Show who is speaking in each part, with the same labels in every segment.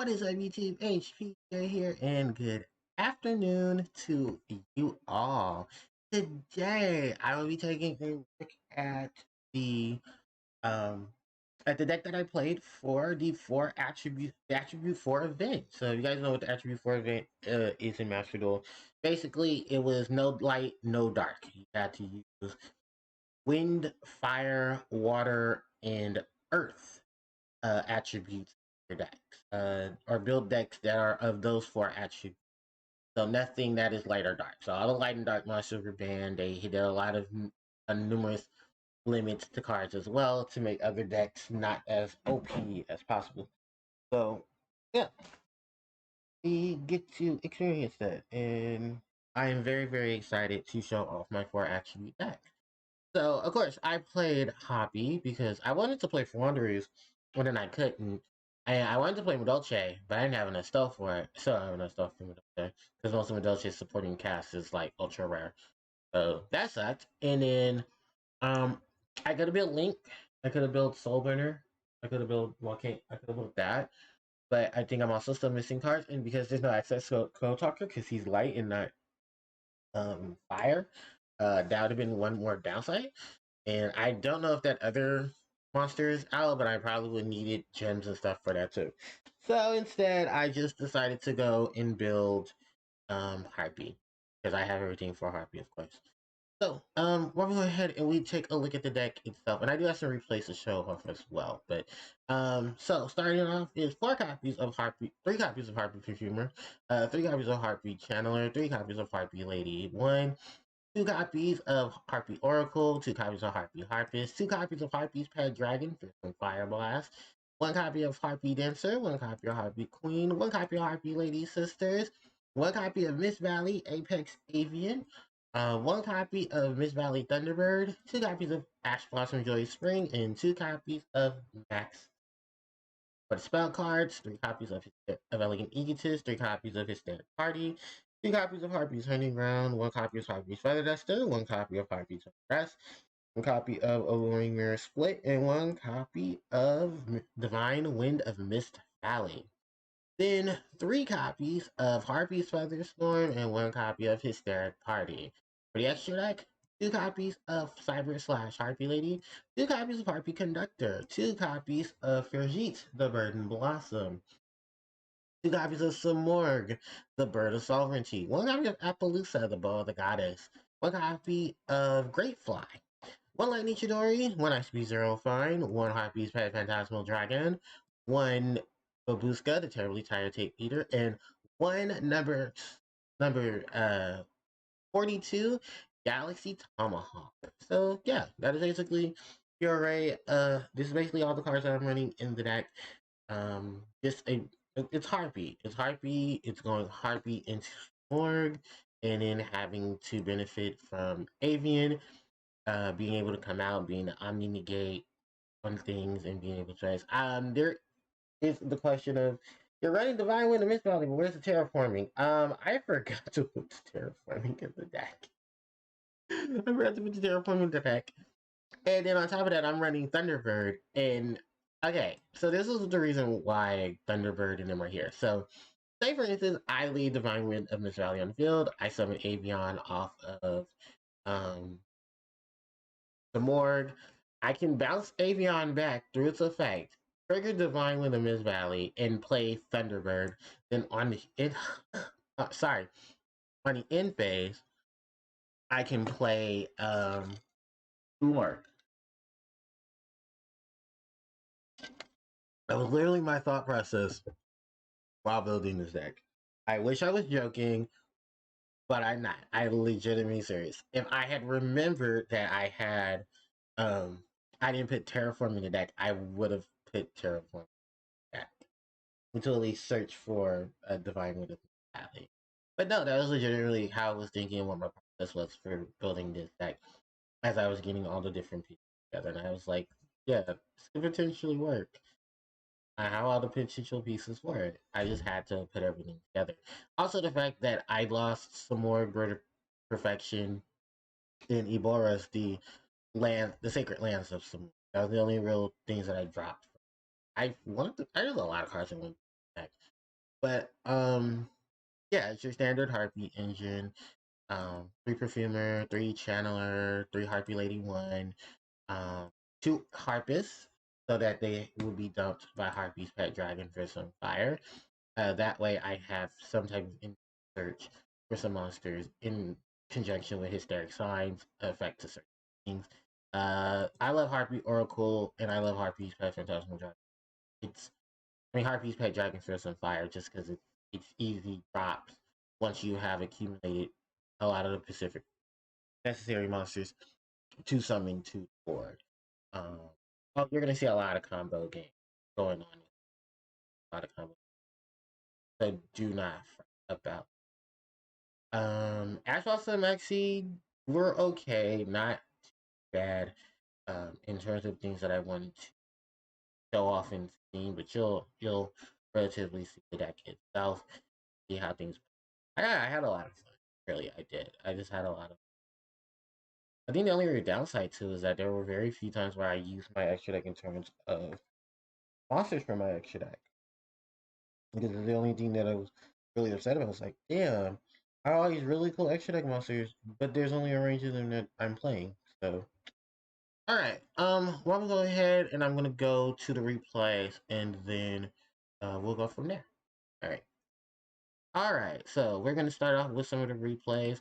Speaker 1: What is up, YouTube? HP here, and good afternoon to you all. Today, I will be taking a look the um at the deck that I played for the attribute 4 event. So, you guys know what the attribute 4 event is in Master Duel. Basically, it was no light, no dark. You had to use wind, fire, water, and earth attributes for decks, or build decks that are of those 4 attributes. So nothing that is light or dark. So all the light and dark monsters were banned. They hit a lot of numerous limits to cards as well to make other decks not as OP as possible. So yeah, we get to experience that, and I am very, very excited to show off my 4 attribute deck. So, of course, I played Harpie because I wanted to play for Wanderers, but then I couldn't. And I wanted to play Medolce, but I didn't have enough stuff for it. Still don't have enough stuff for Medolce, because most of Medolce's supporting cast is, like, ultra rare. So, that sucked. And then, I could have built Link. I could have built Soulburner. I could have built, well, I could have built that. But I think I'm also still missing cards, and because there's no access to Code Talker, because he's light and not fire, that would have been one more downside. And I don't know if that other monster is out, but I probably would needed gems and stuff for that too. So instead, I just decided to go and build Harpie, because I have everything for Harpie, of course. So, we'll go ahead and we take a look at the deck itself, and I do have some replays to show off as well. But, so starting off is 4 copies of Harpie, 3 copies of Harpie Perfumer, 3 copies of Harpie Channeler, 3 copies of Harpie Lady 1, 2 copies of Harpie Oracle, 2 copies of Harpie Harpist, 2 copies of Harpie's Pet Dragon, from Fire Blast, 1 copy of Harpie Dancer, 1 copy of Harpie Queen, 1 copy of Harpie Lady Sisters, 1 copy of Miss Valley Apex Avian, 1 copy of Miss Valley Thunderbird, 2 copies of Ash Blossom Joy Spring, and 2 copies of Max. For the spell cards, 3 copies of Elegant Egotist, 3 copies of Hysteric Party, 2 copies of Harpie's Hunting Ground, 1 copy of Harpie's Feather Duster, 1 copy of Harpie's Rest, 1 copy of Alluring Mirror Split, and 1 copy of Divine Wind of Mist Valley. Then 3 copies of Harpie's Feather Storm and 1 copy of Hysteric Party. For the extra deck, 2 copies of Cyber / Harpie Lady, 2 copies of Harpie Conductor, 2 copies of Ferjit, the Burden Blossom, 2 copies of Samorg, the Bird of Sovereignty, 1 copy of Appaloosa, the Bow of the Goddess, 1 copy of Greatfly, 1 Lightning Chidori, 1 XP0 Fine, 1 Harpie's Pet Phantasmal Dragon, 1 Babushka, the Terribly Tired Tape Eater, and 1 number 42 Galaxy Tomahawk. So yeah, that is basically your array. This is basically all the cards that I'm running in the deck. It's Harpie. It's Harpie. It's going Harpie into Morg, and then having to benefit from Avian, being able to come out, being the Omni Negate on things, and being able to trace. There is the question of, you're running Divine Wind and Mist Valley, but where's the terraforming? I forgot to put the terraforming in the deck. I forgot to put the terraforming in the deck. And then on top of that, I'm running Thunderbird. And okay, so this is the reason why Thunderbird and them are here. So, say for instance, I lead Divine Wind of Mist Valley on the field. I summon Avion off of the Morg. I can bounce Avion back through its effect, trigger Divine Wind of Mist Valley, and play Thunderbird. Then on the on the end phase, I can play Morg. That was literally my thought process while building this deck. I wish I was joking, but I'm not. I'm legitimately serious. If I had remembered that I had, I didn't put Terraform in the deck, I would have put Terraform in the deck. Until at least search for a Divine Wind of Valley. But no, that was legitimately how I was thinking and what my process was for building this deck as I was getting all the different pieces together. And I was like, yeah, this could potentially work. How all the potential pieces were. I just had to put everything together. Also, the fact that I lost some more greater perfection in Ebora's, the sacred lands of some. That was the only real things that I dropped. I did a lot of cards in one. deck. But yeah, it's your standard Harpie engine. 3 Perfumer, 3 Channeler, 3 Harpie Lady 1, um, 2 Harpists, so that they will be dumped by Harpie's pet dragon for some fire. That way, I have some type of search for some monsters in conjunction with hysteric signs, effect to certain things. I love Harpie Oracle, and I love Harpie's pet Phantasmal Dragon. It's, I mean, Harpie's pet dragon for some fire just because it's easy drops once you have accumulated a lot of the Pacific necessary monsters to summon to the board. Um, oh, you're gonna see a lot of combo games going on. A lot of combo, so do not fret about. Asphalt Maxi, we're okay, not bad. In terms of things that I wanted to show off in Steam, but you'll relatively see the deck itself, see how things. I had a lot of fun. Really, I did. I just had a lot of. I think the only real downside too is that there were very few times where I used my extra deck in terms of monsters for my extra deck. Because the only thing that I was really upset about was like, damn, I have all these really cool extra deck monsters, but there's only a range of them that I'm playing. So, all right. Well, I'm gonna go ahead and I'm gonna go to the replays, and then we'll go from there. All right. All right. So we're gonna start off with some of the replays.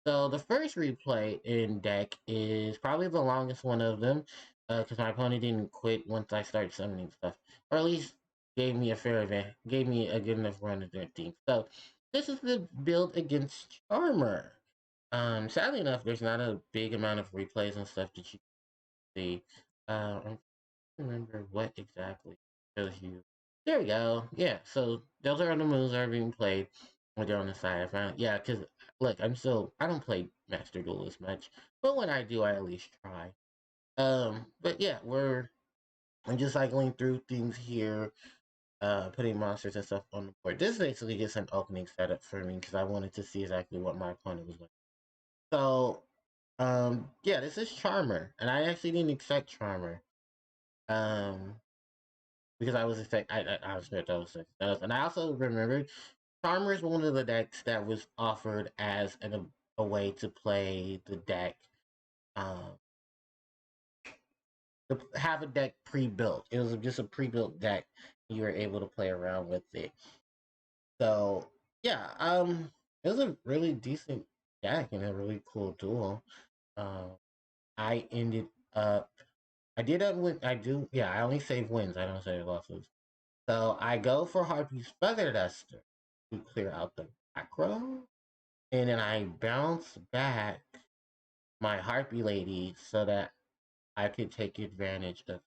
Speaker 1: So the first replay in deck is probably the longest one of them, because my opponent didn't quit once I started summoning stuff, or at least gave me a fair event, gave me a good enough run of their team. So this is the build against Charmer. Sadly enough, there's not a big amount of replays and stuff that you can see. I'm trying to remember what exactly shows you. There we go. Yeah, so those are the moves that are being played when they're on the side. I found, yeah, because look, I don't play Master Duel as much, but when I do, I at least try. But yeah, I'm just cycling through things here, putting monsters and stuff on the board. This basically gets an opening setup for me because I wanted to see exactly what my opponent was like. So, yeah, this is Charmer, and I actually didn't expect Charmer. Um, because I was expect I was expect those things. And I also remembered Charmer is one of the decks that was offered as a way to play the deck, um, to have a deck pre-built. It was just a pre-built deck. You were able to play around with it. So yeah, it was a really decent deck and a really cool duel. Um, I ended up, I did win. I do, yeah. I only save wins. I don't save losses. So I go for Harpie's Feather Duster to clear out the back row, and then I bounce back my Harpie Lady so that I could take advantage of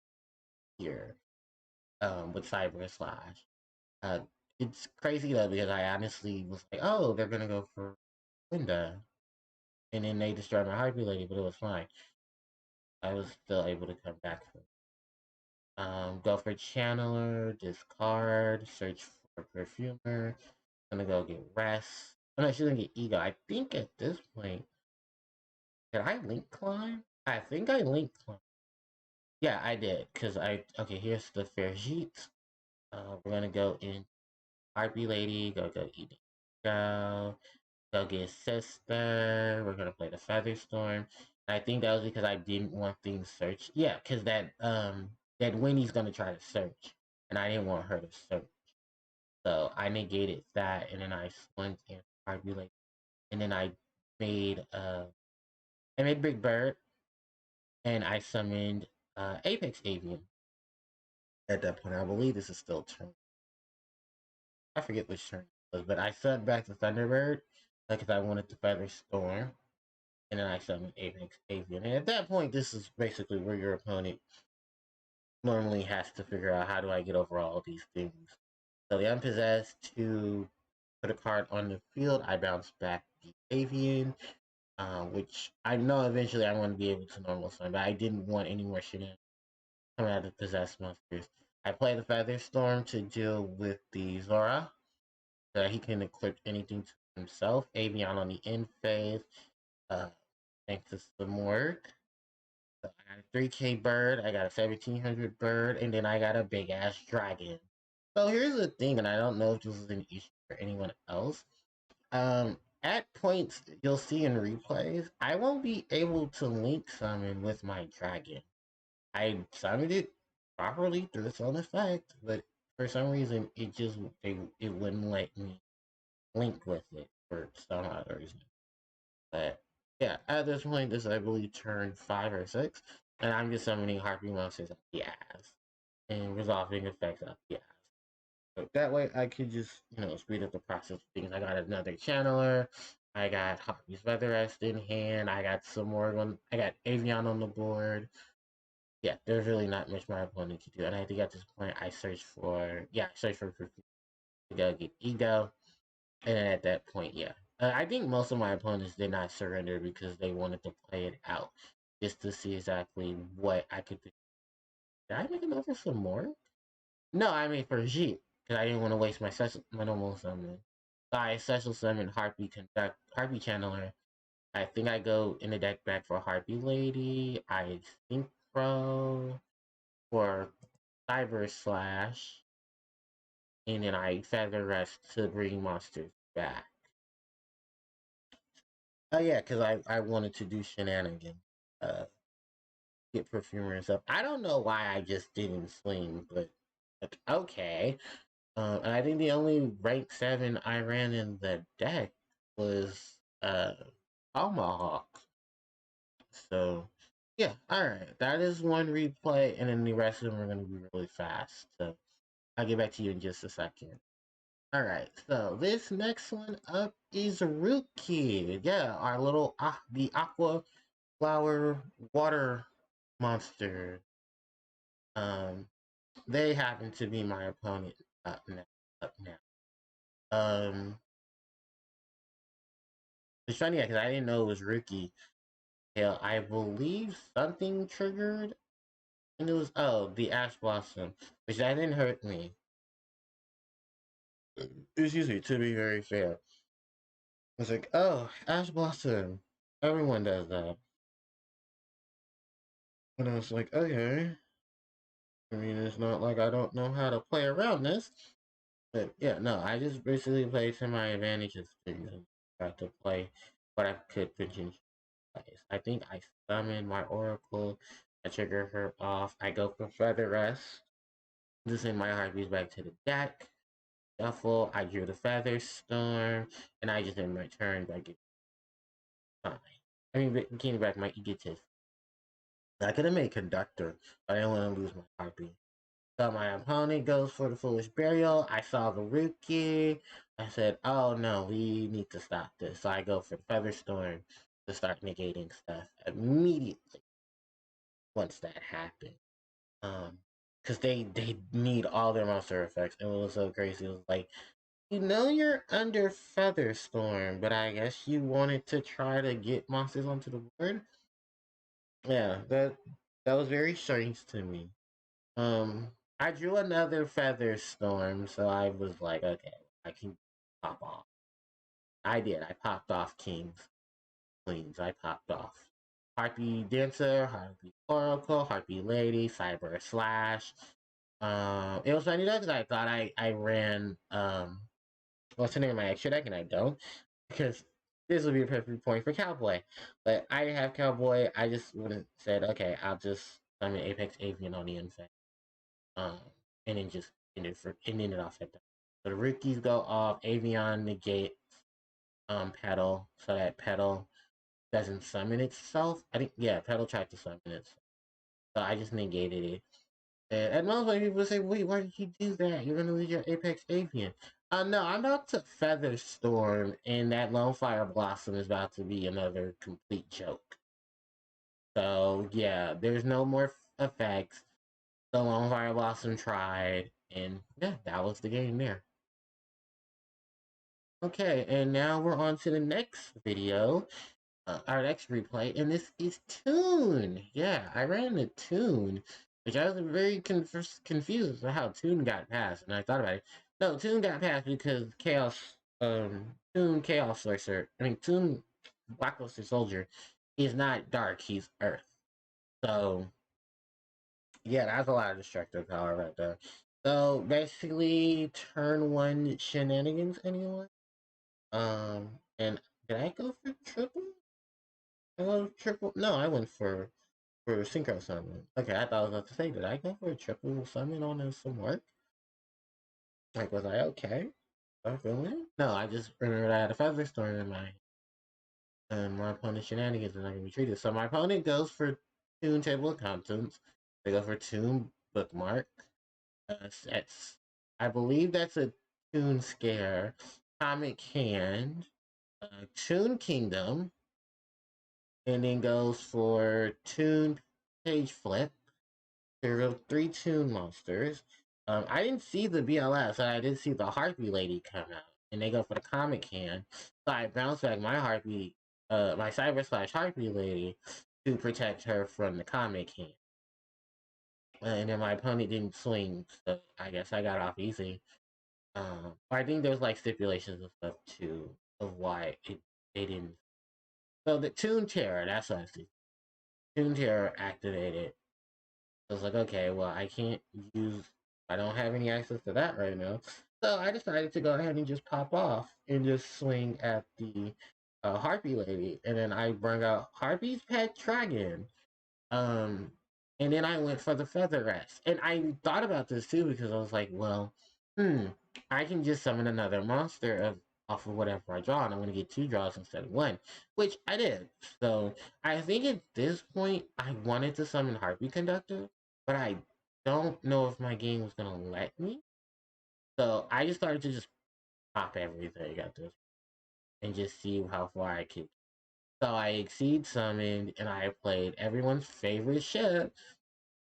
Speaker 1: here, with Cyber Slash. Uh, it's crazy though because I honestly was like, oh, they're gonna go for Linda, and then they destroyed my Harpie Lady, but it was fine. I was still able to come back from. Go for Channeler, discard, search for Perfumer. Gonna go get Rest. Oh no, she's gonna get Ego. I think at this point, did I link climb? I think I link climb. Yeah, I did. Okay, here's the fair sheet. We're gonna go in Harpie Lady, go eat go get Sister. We're gonna play the Featherstorm. I think that was because I didn't want things searched. Yeah, because that Winnie's gonna try to search, and I didn't want her to search. So I negated that, and then I swung in Harpie Lady, and then made uh I made Big Bird, and I summoned Apex Avian at that point. I believe this is still turn. I forget which turn it was, but I sent back to Thunderbird because I wanted to Feather Storm, and then I summoned Apex Avian. And at that point, this is basically where your opponent normally has to figure out how do I get over all of these things. So the Unpossessed to put a card on the field, I bounce back the Avian, which I know eventually I want to be able to normal summon, but I didn't want any more shenanigans coming out of possessed monsters. I play the Featherstorm to deal with the Zora, so that he can equip anything to himself. Avian on the end phase, uh, thanks to some work. So I got a 3K bird, I got a 1700 bird, and then I got a big ass dragon. So here's the thing, and I don't know if this is an issue for anyone else. At points you'll see in replays, I won't be able to link summon with my dragon. I summoned it properly through its own effect, but for some reason it wouldn't let me link with it for some other reason. But yeah, at this point, this I believe turned 5 or 6, and I'm just summoning Harpie monsters at the ass and resolving effects at the ass. So that way, I could just speed up the process of things. I got another channeler. I got Harpie's Feather Rest in hand. I got some more on. I got Avion on the board. Yeah, there's really not much my opponent can do. And I think at this point, I searched for to go get Ego. And then at that point, yeah. I think most of my opponents did not surrender because they wanted to play it out just to see exactly what I could do. Did I make another some more? No, I made for Jeep because I didn't want to waste my normal summon. So I special summon Harpie Channeler. I think I go in the deck back for Harpie Lady. I Synchro for Cyber Slash. And then I Feather Rest to bring monsters back. Oh yeah, because I wanted to do shenanigans. Get perfumer and stuff. I don't know why I just didn't swing, but okay. And I think the only rank 7 I ran in the deck was Tomahawk. So yeah, alright. That is one replay, and then the rest of them are gonna be really fast. So I'll get back to you in just a second. Alright, so this next one up is Rookie. Yeah, our little the aqua flower water monster. They happen to be my opponent up now. It's funny because I didn't know it was Rookie. Hell, I believe something triggered, and it was the Ash Blossom, which that didn't hurt me. Excuse me, to be very fair. It's like, oh, Ash Blossom. Everyone does that. And I was like, okay. I mean, it's not like I don't know how to play around this. But yeah, no, I just basically played to my advantages and tried to play what I could potentially play. I think I summon my Oracle, I trigger her off, I go for Feather Rest, just send my Harpies back to the deck, shuffle, I drew the Feather Storm, and I just in my turn I get fine. I mean, getting back my egotist. I could have made Conductor, but I didn't want to lose my Harpie. So my opponent goes for the Foolish Burial. I saw the Rookie. I said, oh no, we need to stop this. So I go for Featherstorm to start negating stuff immediately once that happened. Because they need all their monster effects. And it was so crazy. It was like, you're under Featherstorm, but I guess you wanted to try to get monsters onto the board? Yeah, that was very strange to me. Um, I drew another Feather Storm, so I was like, okay, I can pop off. I did. I popped off Kings, Queens. I popped off Harpie Dancer, Harpie Oracle, Harpie Lady, Cyber Slash. It was funny though because I thought I ran what's the name of my extra deck, and I don't because this would be a perfect point for Cowboy. But I didn't have Cowboy. I just would have said, okay, I'll just summon Apex Avian on the infect. Um, and then just ended it off at that. So the rookies go off, Avion negates Petal, so that Petal doesn't summon itself. I think Petal tried to summon it. So I just negated it. And at most people say, wait, why did you do that? You're gonna lose your Apex Avian. No, I'm about to Feather Storm, and that Lone Fire Blossom is about to be another complete joke. So yeah, there's no more effects. The Lone Fire Blossom tried, and yeah, that was the game there. Okay, and now we're on to the next video, our next replay, and this is Toon. Yeah, I ran the Toon, which I was very confused about how Toon got passed, and I thought about it. No, Toon got passed because Toon Chaos Sorcerer, Toon Blackluster Soldier is not dark, he's Earth. So, yeah, that's a lot of destructive power right there. So basically, turn one shenanigans, anyone? And did I go for triple? I go triple? No, I went for synchro summon. Okay, I thought I was about to say, did I go for a triple summon on some work? Like, was I okay? Was I feeling? No, I just remembered I had a feather storm in my and my opponent's shenanigans are not gonna be treated. So my opponent goes for Toon Table of Contents. They go for Toon Bookmark. That's I believe that's a Toon Scare. Comic Hand. Toon Kingdom. And then goes for Toon Page Flip. There are three Toon monsters. I didn't see the BLS, I did see the Harpie lady come out, and they go for the comic hand. So I bounce back my Harpie, my Cyber Slash Harpie lady, to protect her from the comic hand. And then my opponent didn't swing, so I guess I got off easy. I think there's like stipulations and stuff too of why they didn't. So the Toon Terror, that's what I see. Toon Terror activated. I was like, okay, well, I don't have any access to that right now. So I decided to go ahead and just pop off and just swing at the Harpie lady. And then I brought out Harpie's Pet Dragon. Um, and then I went for the Feather Rest. And I thought about this too because I was like, well, I can just summon another monster off of whatever I draw, and I'm going to get 2 draws instead of 1, which I did. So I think at this point, I wanted to summon Harpie Conductor, but I don't know if my game was going to let me. So I just started to just pop everything at this and just see how far I could. So I exceed summoned, and I played everyone's favorite ship.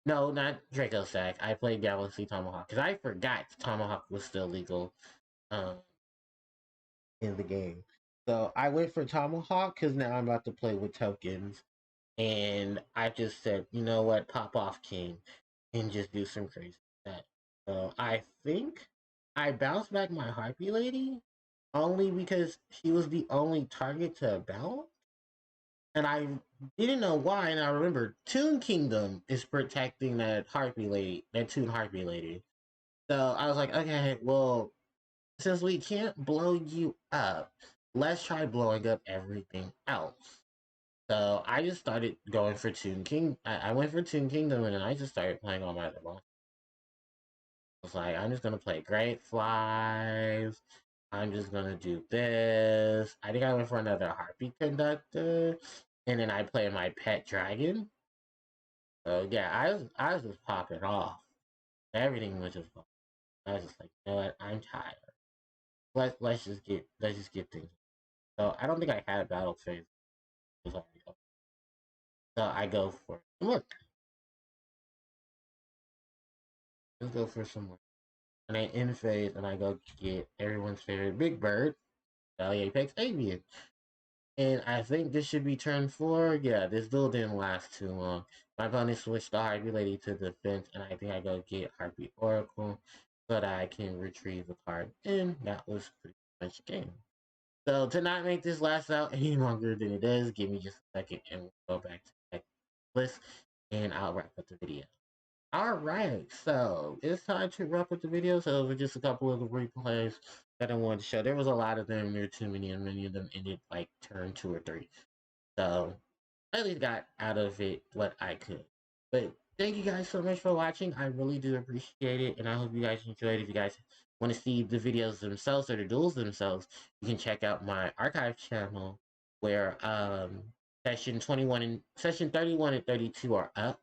Speaker 1: No, not Draco Sack. I played Galaxy Tomahawk because I forgot Tomahawk was still legal um, in the game. So I went for Tomahawk because now I'm about to play with tokens. And I just said, you know what, pop off King and just do some crazy stuff. So I think I bounced back my Harpie lady only because she was the only target to bounce. And I didn't know why, and I remember Toon Kingdom is protecting that Harpie lady, that Toon Harpie lady. So I was like, okay, well, since we can't blow you up, let's try blowing up everything else. So I just started going for Toon King. I went for Toon Kingdom, and then I just started playing all my other monsters. I was like, I'm just gonna play Great Flies. I'm just gonna do this. I think I went for another Harpie Conductor, and then I played my Pet Dragon. So yeah, I was just popping off. Everything was just popping. I was just like, you know what? I'm tired. Let's just get things. So I don't think I had a battle phase. So I go for some work. Let's go for some work. And I end phase and I go get everyone's favorite Big Bird, Valley Apex Avian. And I think this should be turn 4. Yeah, this duel didn't last too long. My opponent switched the Harpie Lady to defense, and I think I go get Harpie Oracle so that I can retrieve the card. And that was pretty much the game. So to not make this last out any longer than it is, give me just a second and we'll go back to the list and I'll wrap up the video. Alright, so it's time to wrap up the video. So those were just a couple of the replays that I wanted to show. There was a lot of them, there were too many, and many of them ended like turn 2 or 3. So I at least got out of it what I could. But thank you guys so much for watching. I really do appreciate it, and I hope you guys enjoyed. If you guys want to see the videos themselves or the duels themselves, you can check out my archive channel where session 31 and 32 are up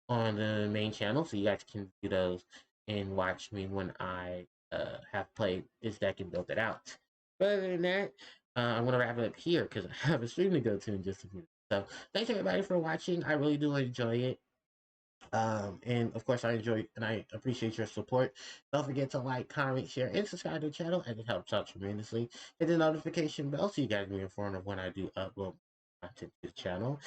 Speaker 1: on the main channel, so you guys can view those and watch me when I have played this deck and built it out. But other than that, I'm going to wrap it up here because I have a stream to go to in just a few. So thanks everybody for watching. I really do enjoy it. And of course, I enjoy and I appreciate your support. Don't forget to like, comment, share, and subscribe to the channel, and it helps out tremendously. Hit the notification bell so you guys be informed of when I do upload content to the channel.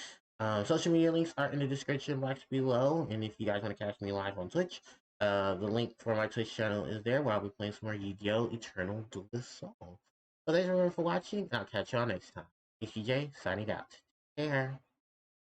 Speaker 1: Social media links are in the description box below, and if you guys want to catch me live on Twitch, the link for my Twitch channel is there where I'll be playing some more Yu-Gi-Oh! Eternal Duelist Soul. So thanks everyone for watching, and I'll catch y'all next time. It's EJ, signing out. Take care.